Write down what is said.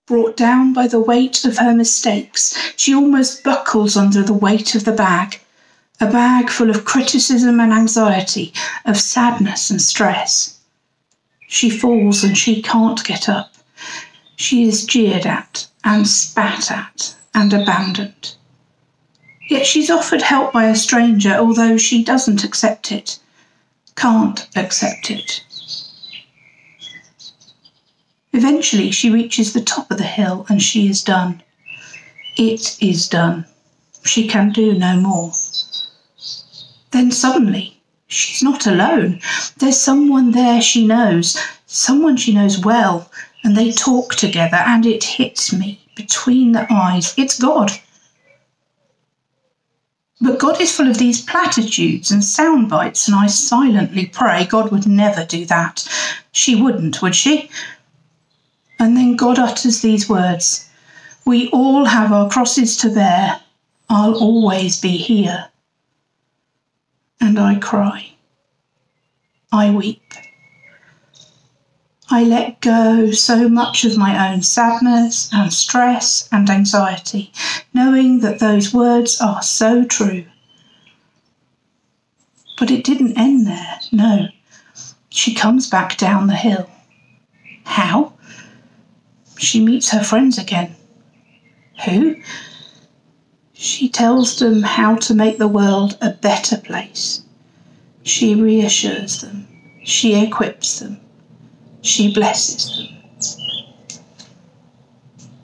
Brought down by the weight of her mistakes, she almost buckles under the weight of the bag, a bag full of criticism and anxiety, of sadness and stress. She falls and she can't get up. She is jeered at and spat at and abandoned. Yet she's offered help by a stranger, although she doesn't accept it, can't accept it. Eventually she reaches the top of the hill and she is done. It is done. She can do no more. Then suddenly, she's not alone. There's someone there she knows, someone she knows well, and they talk together, and it hits me between the eyes. It's God. But God is full of these platitudes and soundbites, and I silently pray God would never do that. She wouldn't, would she? And then God utters these words, "We all have our crosses to bear. I'll always be here." And I cry. I weep. I let go so much of my own sadness and stress and anxiety, knowing that those words are so true. But it didn't end there, no. She comes back down the hill. How? She meets her friends again. Who? She tells them how to make the world a better place. She reassures them. She equips them. She blesses them.